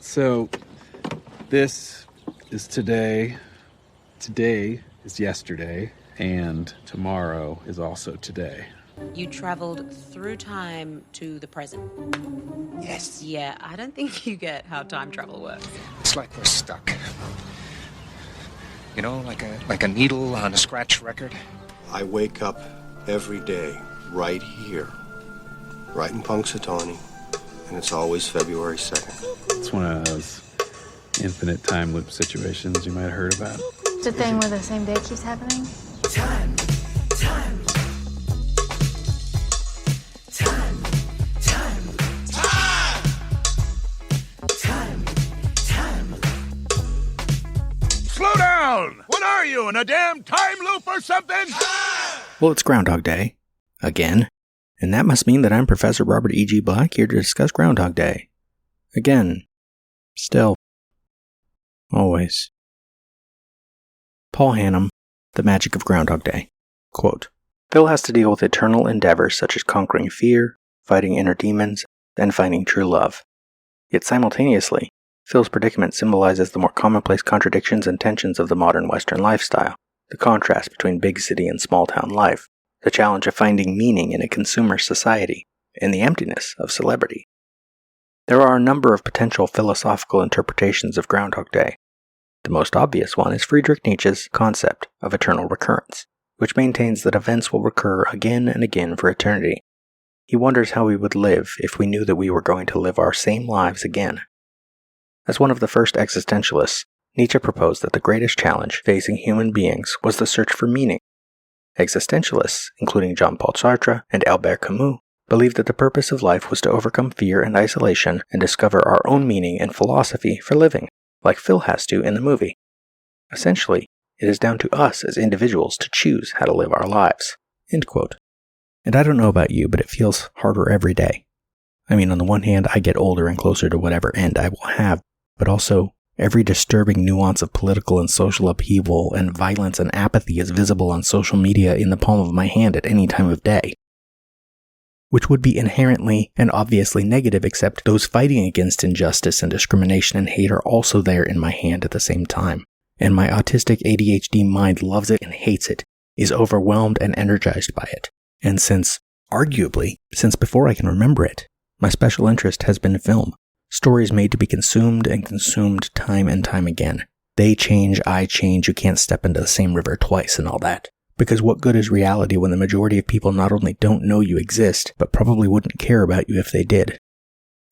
So this is today. Today is yesterday, and tomorrow is also today. You traveled through time to the present. Yes. Yeah, I don't think you get how time travel works. It's like we're stuck. You know, like a needle on a scratch record. I wake up every day right here, right in Punxsutawney, and it's always February 2nd. It's one of those infinite time loop situations you might have heard about. It's a thing where the same day keeps happening. Time. Slow down! What are you, in a damn time loop or something? Well, it's Groundhog Day. Again. And that must mean that I'm Professor Robert E.G. Black here to discuss Groundhog Day. Again. Still. Always. Paul Hannum, The Magic of Groundhog Day. Quote, Phil has to deal with eternal endeavors such as conquering fear, fighting inner demons, and finding true love. Yet simultaneously, Phil's predicament symbolizes the more commonplace contradictions and tensions of the modern Western lifestyle, the contrast between big city and small town life, the challenge of finding meaning in a consumer society, and the emptiness of celebrity. There are a number of potential philosophical interpretations of Groundhog Day. The most obvious one is Friedrich Nietzsche's concept of eternal recurrence, which maintains that events will recur again and again for eternity. He wonders how we would live if we knew that we were going to live our same lives again. As one of the first existentialists, Nietzsche proposed that the greatest challenge facing human beings was the search for meaning. Existentialists, including Jean-Paul Sartre and Albert Camus, believed that the purpose of life was to overcome fear and isolation and discover our own meaning and philosophy for living, like Phil has to in the movie. Essentially, it is down to us as individuals to choose how to live our lives. End quote. And I don't know about you, but it feels harder every day. I mean, on the one hand, I get older and closer to whatever end I will have, but also, every disturbing nuance of political and social upheaval and violence and apathy is visible on social media in the palm of my hand at any time of day. Which would be inherently and obviously negative, except those fighting against injustice and discrimination and hate are also there in my hand at the same time. And my autistic ADHD mind loves it and hates it, is overwhelmed and energized by it. And since before I can remember it, my special interest has been film. Stories made to be consumed and consumed time and time again. They change, I change, you can't step into the same river twice and all that. Because what good is reality when the majority of people not only don't know you exist, but probably wouldn't care about you if they did?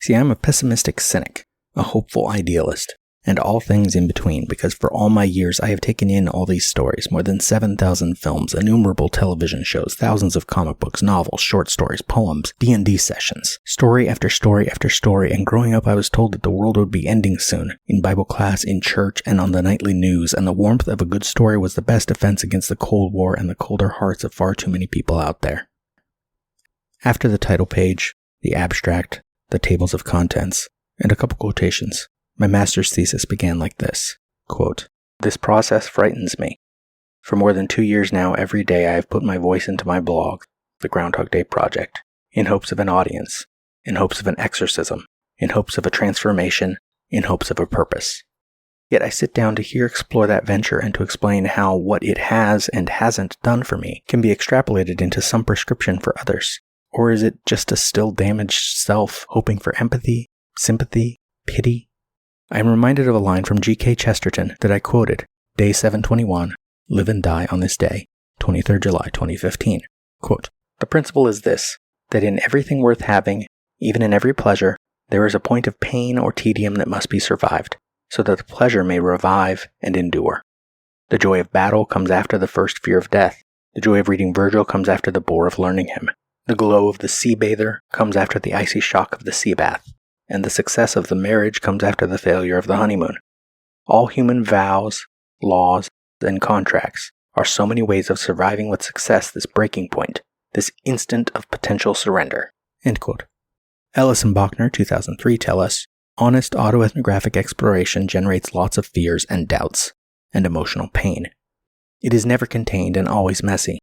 See, I'm a pessimistic cynic, a hopeful idealist, and all things in between, because for all my years I have taken in all these stories, more than 7,000 films, innumerable television shows, thousands of comic books, novels, short stories, poems, D&D sessions, story after story after story, and growing up I was told that the world would be ending soon, in Bible class, in church, and on the nightly news, and the warmth of a good story was the best defense against the Cold War and the colder hearts of far too many people out there. After the title page, the abstract, the tables of contents, and a couple quotations, my master's thesis began like this, quote, This process frightens me. For more than 2 years now, every day I have put my voice into my blog, the Groundhog Day Project, in hopes of an audience, in hopes of an exorcism, in hopes of a transformation, in hopes of a purpose. Yet I sit down to here explore that venture and to explain how what it has and hasn't done for me can be extrapolated into some prescription for others. Or is it just a still damaged self hoping for empathy, sympathy, pity? I am reminded of a line from G.K. Chesterton that I quoted, Day 721, Live and Die on this day, 23rd July 2015. Quote, The principle is this, that in everything worth having, even in every pleasure, there is a point of pain or tedium that must be survived, so that the pleasure may revive and endure. The joy of battle comes after the first fear of death. The joy of reading Virgil comes after the bore of learning him. The glow of the sea bather comes after the icy shock of the sea bath. And the success of the marriage comes after the failure of the honeymoon. All human vows, laws, and contracts are so many ways of surviving with success this breaking point, this instant of potential surrender. End quote. Ellis and Bachner, 2003, tell us, honest autoethnographic exploration generates lots of fears and doubts, and emotional pain. It is never contained and always messy.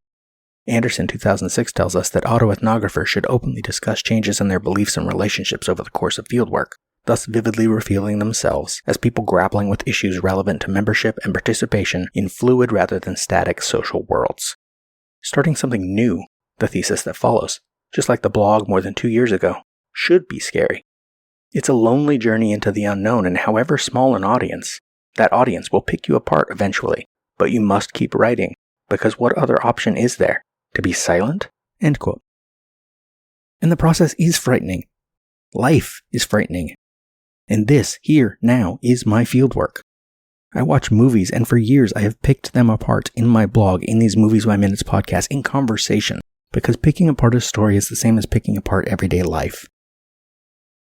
Anderson, 2006, tells us that autoethnographers should openly discuss changes in their beliefs and relationships over the course of fieldwork, thus vividly revealing themselves as people grappling with issues relevant to membership and participation in fluid rather than static social worlds. Starting something new, the thesis that follows, just like the blog more than 2 years ago, should be scary. It's a lonely journey into the unknown, and however small an audience, that audience will pick you apart eventually. But you must keep writing, because what other option is there? To be silent? End quote. And the process is frightening. Life is frightening. And this, here, now, is my fieldwork. I watch movies, and for years I have picked them apart in my blog, in these Movies by Minutes podcasts, in conversation, because picking apart a story is the same as picking apart everyday life.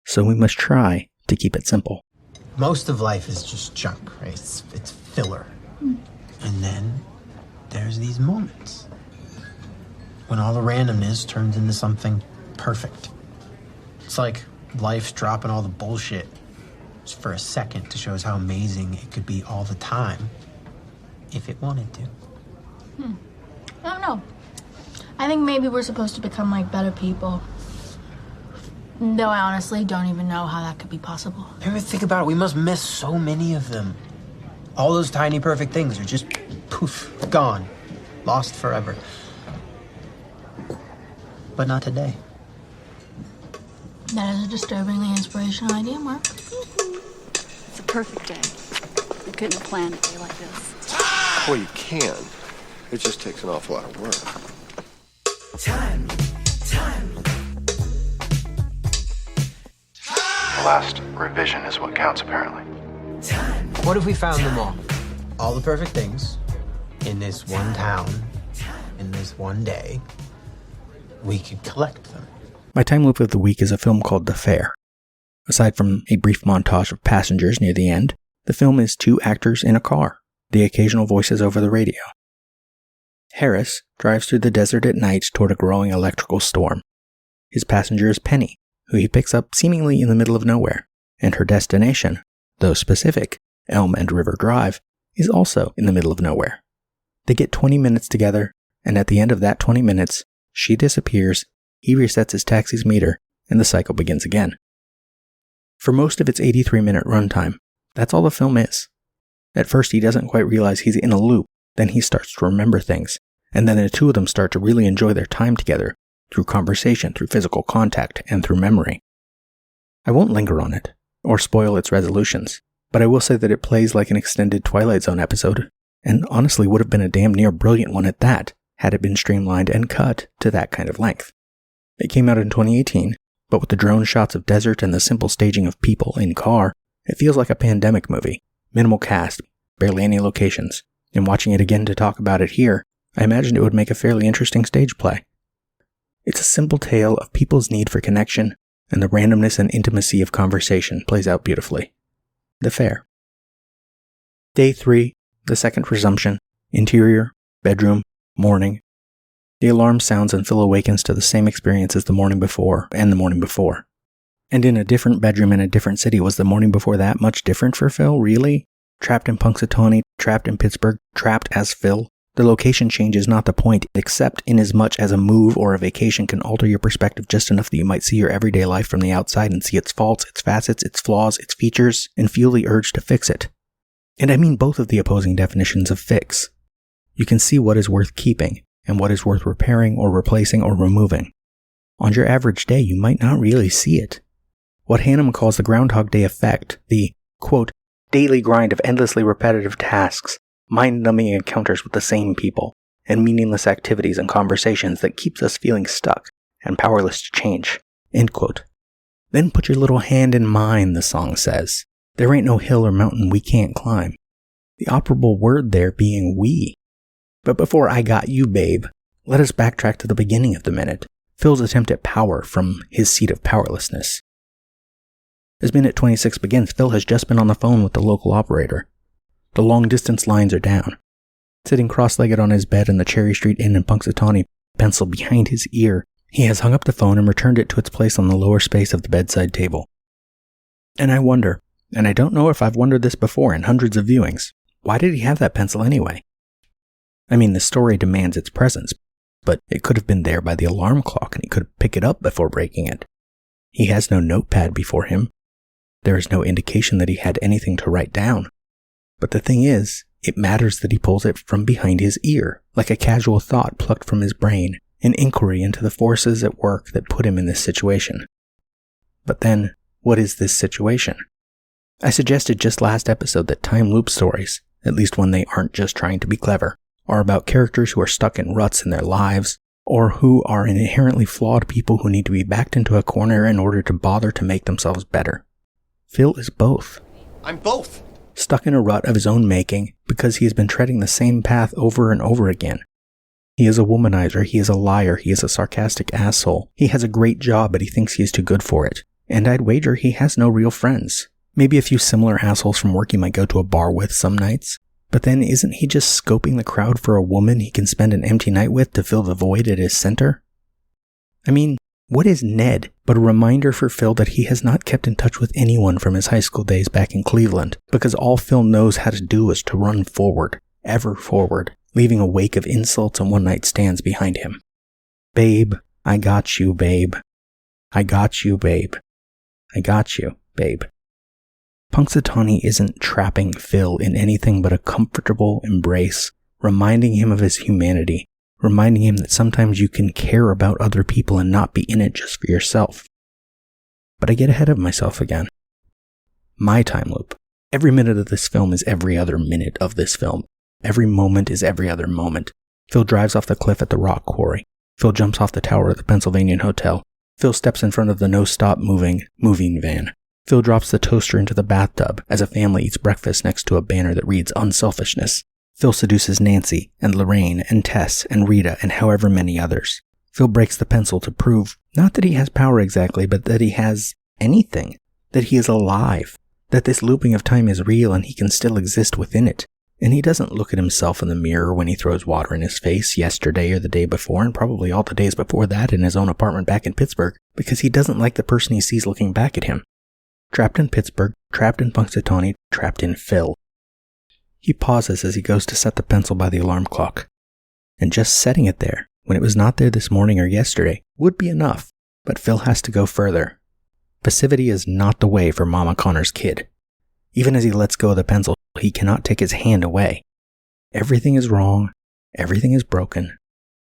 So we must try to keep it simple. Most of life is just junk, right? It's filler. And then there's these moments when all the randomness turns into something perfect. It's like life's dropping all the bullshit just for a second to show us how amazing it could be all the time if it wanted to. I don't know. I think maybe we're supposed to become like better people. Though I honestly don't even know how that could be possible. Ever think about it? We must miss so many of them. All those tiny perfect things are just poof, gone, lost forever. But not today. That is a disturbingly inspirational idea, Mark. It's a perfect day. You couldn't have planned a day like this. Well, you can. It just takes an awful lot of work. Time. The last revision is what counts, apparently. What if we found them all? All the perfect things in this one town, in this one day. We could collect them. My time loop of the week is a film called The Fair. Aside from a brief montage of passengers near the end, the film is 2 actors in a car, the occasional voices over the radio. Harris drives through the desert at night toward a growing electrical storm. His passenger is Penny, who he picks up seemingly in the middle of nowhere, and her destination, though specific, Elm and River Drive, is also in the middle of nowhere. They get 20 minutes together, and at the end of that 20 minutes, she disappears, he resets his taxi's meter, and the cycle begins again. For most of its 83-minute runtime, that's all the film is. At first he doesn't quite realize he's in a loop, then he starts to remember things, and then the two of them start to really enjoy their time together, through conversation, through physical contact, and through memory. I won't linger on it, or spoil its resolutions, but I will say that it plays like an extended Twilight Zone episode, and honestly would have been a damn near brilliant one at that, had it been streamlined and cut to that kind of length. It came out in 2018, but with the drone shots of desert and the simple staging of people in car, it feels like a pandemic movie. Minimal cast, barely any locations, and watching it again to talk about it here, I imagined it would make a fairly interesting stage play. It's a simple tale of people's need for connection, and the randomness and intimacy of conversation plays out beautifully. The Fair. Day 3, the second resumption, interior, bedroom, morning. The alarm sounds and Phil awakens to the same experience as the morning before and the morning before. And in a different bedroom in a different city, was the morning before that much different for Phil, really? Trapped in Punxsutawney, trapped in Pittsburgh, trapped as Phil? The location change is not the point, except inasmuch as a move or a vacation can alter your perspective just enough that you might see your everyday life from the outside and see its faults, its facets, its flaws, its features, and feel the urge to fix it. And I mean both of the opposing definitions of fix. You can see what is worth keeping, and what is worth repairing or replacing or removing. On your average day, you might not really see it. What Hannum calls the Groundhog Day effect, the, quote, daily grind of endlessly repetitive tasks, mind-numbing encounters with the same people, and meaningless activities and conversations that keeps us feeling stuck and powerless to change, end quote. Then put your little hand in mine, the song says. There ain't no hill or mountain we can't climb. The operable word there being we. But before I got you, babe, let us backtrack to the beginning of the minute, Phil's attempt at power from his seat of powerlessness. As minute 26 begins, Phil has just been on the phone with the local operator. The long-distance lines are down. Sitting cross-legged on his bed in the Cherry Street Inn in Punxsutawney, pencil behind his ear, he has hung up the phone and returned it to its place on the lower space of the bedside table. And I wonder, and I don't know if I've wondered this before in hundreds of viewings, why did he have that pencil anyway? I mean, the story demands its presence, but it could have been there by the alarm clock and he could pick it up before breaking it. He has no notepad before him. There is no indication that he had anything to write down. But the thing is, it matters that he pulls it from behind his ear, like a casual thought plucked from his brain, an inquiry into the forces at work that put him in this situation. But then, what is this situation? I suggested just last episode that time loop stories, at least when they aren't just trying to be clever, are about characters who are stuck in ruts in their lives, or who are inherently flawed people who need to be backed into a corner in order to bother to make themselves better. Phil is both. I'm both. Stuck in a rut of his own making because he has been treading the same path over and over again. He is a womanizer, he is a liar, he is a sarcastic asshole. He has a great job, but he thinks he is too good for it. And I'd wager he has no real friends. Maybe a few similar assholes from work he might go to a bar with some nights. But then isn't he just scoping the crowd for a woman he can spend an empty night with to fill the void at his center? I mean, what is Ned but a reminder for Phil that he has not kept in touch with anyone from his high school days back in Cleveland, because all Phil knows how to do is to run forward, ever forward, leaving a wake of insults and one-night stands behind him. Babe, I got you, babe. I got you, babe. I got you, babe. Punxsutawney isn't trapping Phil in anything but a comfortable embrace, reminding him of his humanity, reminding him that sometimes you can care about other people and not be in it just for yourself. But I get ahead of myself again. My time loop. Every minute of this film is every other minute of this film. Every moment is every other moment. Phil drives off the cliff at the rock quarry. Phil jumps off the tower at the Pennsylvania Hotel. Phil steps in front of the no-stop moving van. Phil drops the toaster into the bathtub as a family eats breakfast next to a banner that reads unselfishness. Phil seduces Nancy and Lorraine and Tess and Rita and however many others. Phil breaks the pencil to prove not that he has power exactly, but that he has anything. That he is alive. That this looping of time is real and he can still exist within it. And he doesn't look at himself in the mirror when he throws water in his face yesterday or the day before and probably all the days before that in his own apartment back in Pittsburgh because he doesn't like the person he sees looking back at him. Trapped in Pittsburgh, trapped in Punxsutawney, trapped in Phil. He pauses as he goes to set the pencil by the alarm clock. And just setting it there, when it was not there this morning or yesterday, would be enough, but Phil has to go further. Passivity is not the way for Mama Connor's kid. Even as he lets go of the pencil, he cannot take his hand away. Everything is wrong, everything is broken.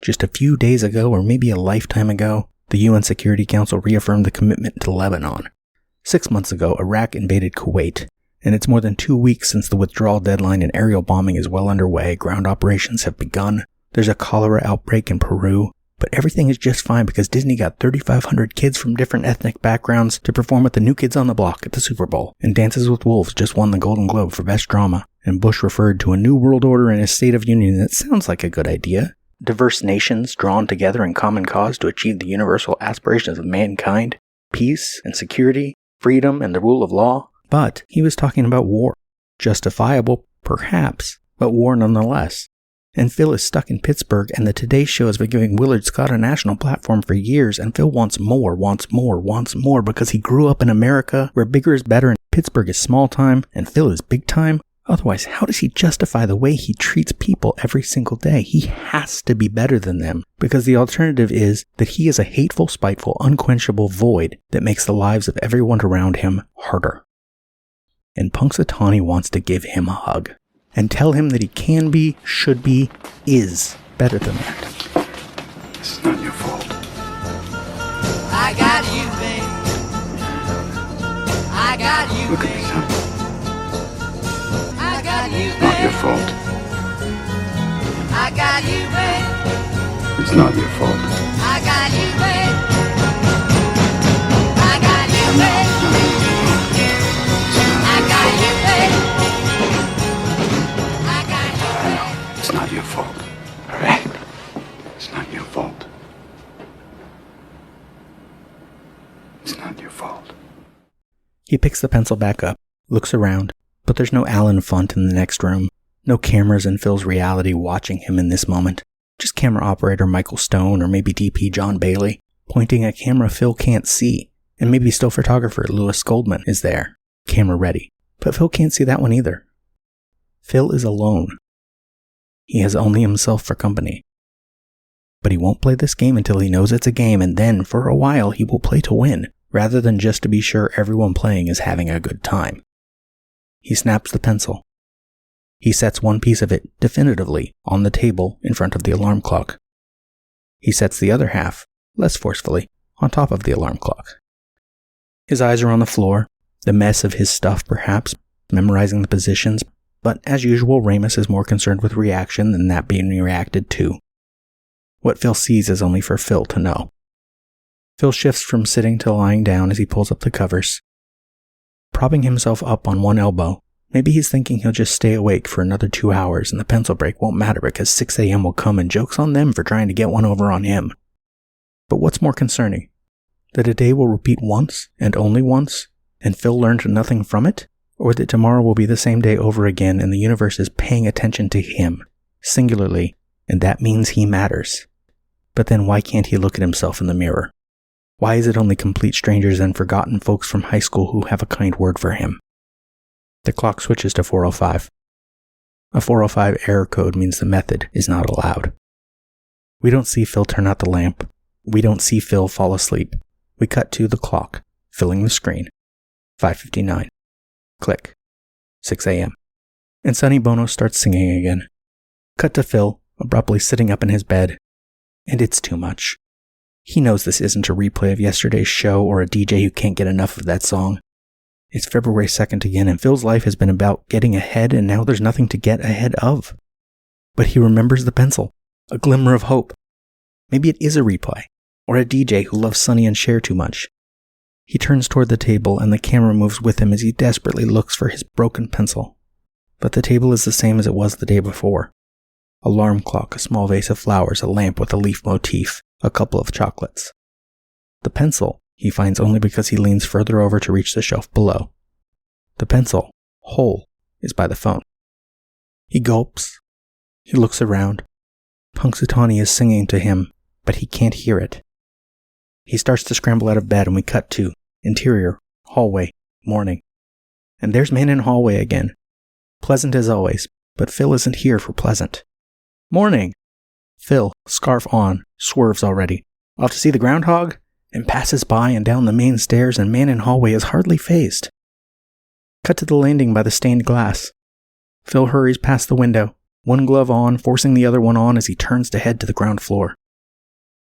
Just a few days ago, or maybe a lifetime ago, the UN Security Council reaffirmed the commitment to Lebanon. 6 months ago, Iraq invaded Kuwait, and it's more than 2 weeks since the withdrawal deadline and aerial bombing is well underway. Ground operations have begun. There's a cholera outbreak in Peru, but everything is just fine because Disney got 3,500 kids from different ethnic backgrounds to perform with the New Kids on the Block at the Super Bowl, and Dances with Wolves just won the Golden Globe for Best Drama, and Bush referred to a new world order in his State of Union that sounds like a good idea. Diverse nations drawn together in common cause to achieve the universal aspirations of mankind, peace and security, freedom and the rule of law. But he was talking about war. Justifiable, perhaps, but war nonetheless. And Phil is stuck in Pittsburgh, and the Today Show has been giving Willard Scott a national platform for years, and Phil wants more because he grew up in America where bigger is better and Pittsburgh is small time and Phil is big time. Otherwise, how does he justify the way he treats people every single day? He has to be better than them, because the alternative is that he is a hateful, spiteful, unquenchable void that makes the lives of everyone around him harder. And Punxsutawney wants to give him a hug, and tell him that he can be, should be, is better than that. This is not your fault. I got you, babe. I got you, Look at babe. me, son. I got you, It's not your babe. fault. I got you, babe. It's not your fault. I got you, babe. I got you, babe. I got you, babe. I got you, babe. It's not your fault. All right? It's not your fault. It's not your fault. He picks the pencil back up, looks around, but there's no Alan Funt in the next room. No cameras in Phil's reality watching him in this moment. Just camera operator Michael Stone or maybe DP John Bailey, pointing a camera Phil can't see. And maybe still photographer Louis Goldman is there, camera ready. But Phil can't see that one either. Phil is alone. He has only himself for company. But he won't play this game until he knows it's a game, and then, for a while, he will play to win, rather than just to be sure everyone playing is having a good time. He snaps the pencil. He sets one piece of it definitively on the table in front of the alarm clock. He sets the other half, less forcefully, on top of the alarm clock. His eyes are on the floor, the mess of his stuff perhaps, memorizing the positions, but as usual, Ramus is more concerned with reaction than that being reacted to. What Phil sees is only for Phil to know. Phil shifts from sitting to lying down as he pulls up the covers. Propping himself up on one elbow, maybe he's thinking he'll just stay awake for another 2 hours and the pencil break won't matter because 6 a.m. will come and joke's on them for trying to get one over on him. But what's more concerning? That a day will repeat once and only once, and Phil learned nothing from it? Or that tomorrow will be the same day over again and the universe is paying attention to him, singularly, and that means he matters. But then why can't he look at himself in the mirror? Why is it only complete strangers and forgotten folks from high school who have a kind word for him? The clock switches to 4:05. A 4:05 error code means the method is not allowed. We don't see Phil turn out the lamp. We don't see Phil fall asleep. We cut to the clock, filling the screen. 5:59. Click. 6 a.m. And Sonny Bono starts singing again. Cut to Phil, abruptly sitting up in his bed. And it's too much. He knows this isn't a replay of yesterday's show or a DJ who can't get enough of that song. It's February 2nd again, and Phil's life has been about getting ahead, and now there's nothing to get ahead of. But he remembers the pencil, a glimmer of hope. Maybe it is a replay, or a DJ who loves Sonny and Cher too much. He turns toward the table, and the camera moves with him as he desperately looks for his broken pencil. But the table is the same as it was the day before. Alarm clock, a small vase of flowers, a lamp with a leaf motif, a couple of chocolates. The pencil he finds only because he leans further over to reach the shelf below. The pencil, whole, is by the phone. He gulps. He looks around. Punxsutawney is singing to him, but he can't hear it. He starts to scramble out of bed and we cut to interior, hallway, morning. And there's man in hallway again. Pleasant as always, but Phil isn't here for pleasant. Morning! Phil, scarf on, swerves already. Off to see the groundhog? And passes by and down the main stairs, and man in hallway is hardly fazed. Cut to the landing by the stained glass. Phil hurries past the window, one glove on, forcing the other one on as he turns to head to the ground floor.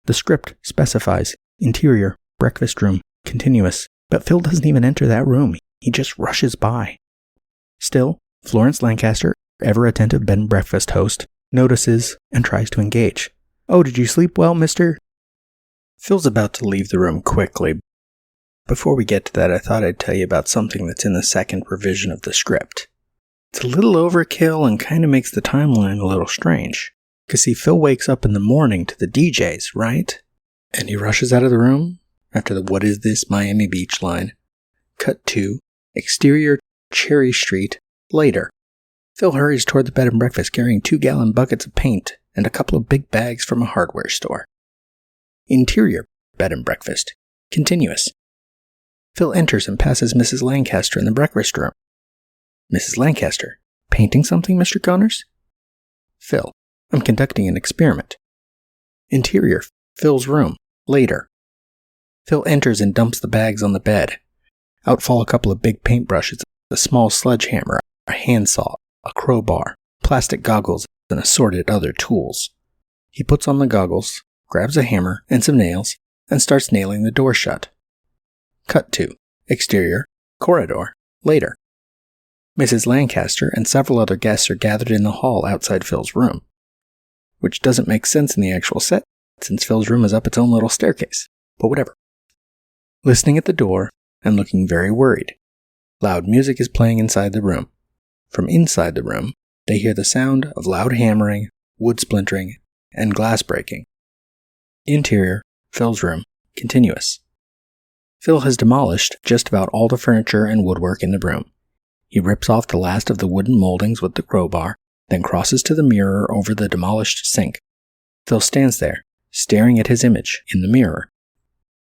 The script specifies interior, breakfast room, continuous, but Phil doesn't even enter that room. He just rushes by. Still, Florence Lancaster, ever-attentive bed and breakfast host, notices and tries to engage. Oh, did you sleep well, mister? Phil's about to leave the room quickly. Before we get to that, I thought I'd tell you about something that's in the second revision of the script. It's a little overkill and kind of makes the timeline a little strange. Because see, Phil wakes up in the morning to the DJs, right? And he rushes out of the room after the "What is this, Miami Beach" line. Cut to exterior Cherry Street later. Phil hurries toward the bed and breakfast carrying 2-gallon buckets of paint and a couple of big bags from a hardware store. Interior bed and breakfast. Continuous. Phil enters and passes Mrs. Lancaster in the breakfast room. Mrs. Lancaster, painting something, Mr. Connors? Phil, I'm conducting an experiment. Interior, Phil's room, later. Phil enters and dumps the bags on the bed. Out fall a couple of big paintbrushes, a small sledgehammer, a handsaw, a crowbar, plastic goggles, and assorted other tools. He puts on the goggles, grabs a hammer and some nails, and starts nailing the door shut. Cut to exterior, corridor, later. Mrs. Lancaster and several other guests are gathered in the hall outside Phil's room, which doesn't make sense in the actual set, since Phil's room is up its own little staircase, but whatever. Listening at the door and looking very worried. Loud music is playing inside the room. From inside the room, they hear the sound of loud hammering, wood splintering, and glass breaking. Interior, Phil's room, continuous. Phil has demolished just about all the furniture and woodwork in the room. He rips off the last of the wooden moldings with the crowbar, then crosses to the mirror over the demolished sink. Phil stands there, staring at his image in the mirror,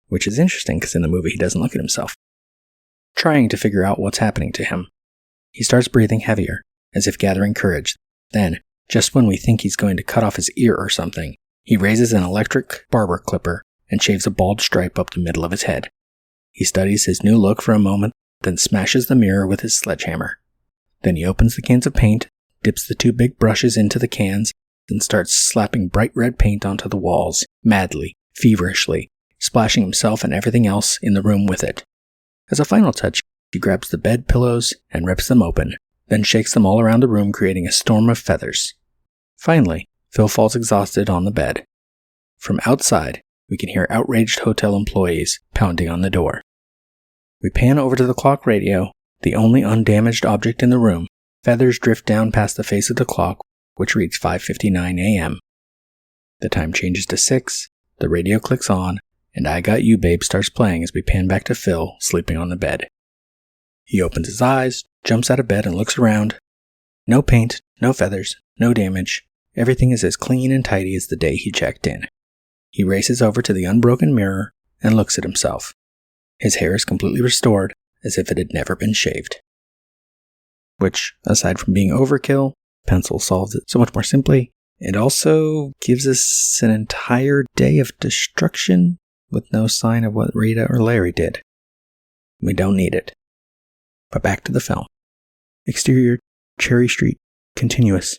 which is interesting because in the movie he doesn't look at himself, trying to figure out what's happening to him. He starts breathing heavier, as if gathering courage. Then, just when we think he's going to cut off his ear or something, he raises an electric barber clipper and shaves a bald stripe up the middle of his head. He studies his new look for a moment, then smashes the mirror with his sledgehammer. Then he opens the cans of paint, dips the 2 big brushes into the cans, and starts slapping bright red paint onto the walls, madly, feverishly, splashing himself and everything else in the room with it. As a final touch, he grabs the bed pillows and rips them open, then shakes them all around the room, creating a storm of feathers. Finally, Phil falls exhausted on the bed. From outside, we can hear outraged hotel employees pounding on the door. We pan over to the clock radio, the only undamaged object in the room. Feathers drift down past the face of the clock, which reads 5:59 a.m. The time changes to 6, the radio clicks on, and I Got You Babe starts playing as we pan back to Phil, sleeping on the bed. He opens his eyes, jumps out of bed, and looks around. No paint, no feathers, no damage. Everything is as clean and tidy as the day he checked in. He races over to the unbroken mirror and looks at himself. His hair is completely restored, as if it had never been shaved. Which, aside from being overkill, pencil solves it so much more simply. It also gives us an entire day of destruction with no sign of what Rita or Larry did. We don't need it. But back to the film. Exterior, Cherry Street, continuous.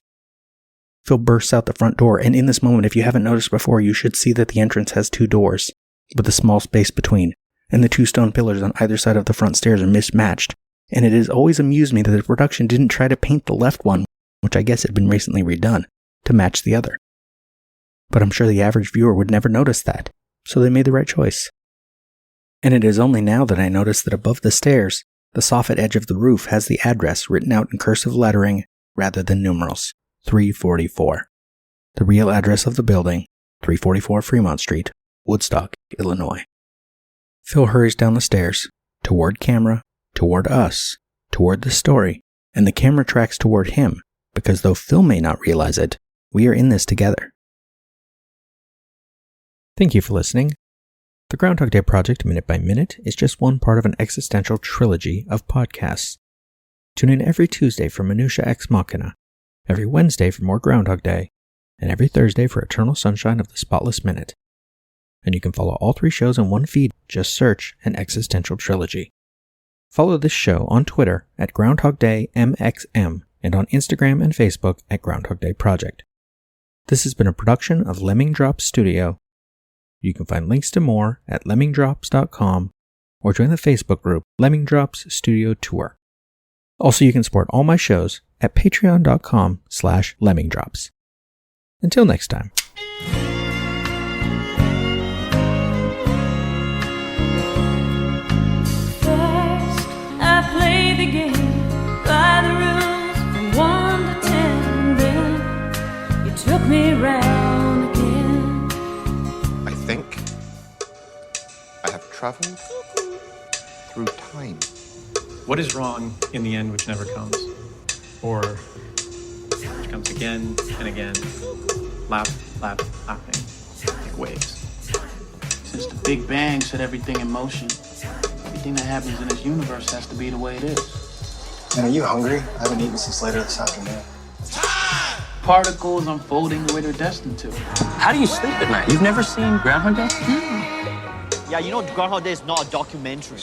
Phil bursts out the front door, and in this moment, if you haven't noticed before, you should see that the entrance has 2 doors, with a small space between, and the 2 stone pillars on either side of the front stairs are mismatched. And it has always amused me that the production didn't try to paint the left one, which I guess had been recently redone, to match the other. But I'm sure the average viewer would never notice that, so they made the right choice. And it is only now that I notice that above the stairs, the soffit edge of the roof has the address written out in cursive lettering rather than numerals, 344. The real address of the building, 344 Fremont Street, Woodstock, Illinois. Phil hurries down the stairs, toward camera, toward us, toward the story, and the camera tracks toward him, because though Phil may not realize it, we are in this together. Thank you for listening. The Groundhog Day Project Minute by Minute is just one part of an existential trilogy of podcasts. Tune in every Tuesday for Minutia Ex Machina, every Wednesday for more Groundhog Day, and every Thursday for Eternal Sunshine of the Spotless Minute. And you can follow all 3 shows in one feed, just search an existential trilogy. Follow this show on Twitter at Groundhog Day MXM and on Instagram and Facebook at Groundhog Day Project. This has been a production of Lemming Drops Studio. You can find links to more at lemmingdrops.com or join the Facebook group Lemming Drops Studio Tour. Also, you can support all my shows at patreon.com/lemmingdrops. Until next time. First, I play the game by the rules from 1 to 10. Then you took me round again. I think I have traveled through time. What is wrong in the end which never comes? Or which comes again and again, lapping, like waves. Since the Big Bang set everything in motion, everything that happens in this universe has to be the way it is. Man, are you hungry? I haven't eaten since later this afternoon. Particles unfolding the way they're destined to. How do you sleep at night? You've never seen Groundhog Day? Yeah, you know Groundhog Day is not a documentary.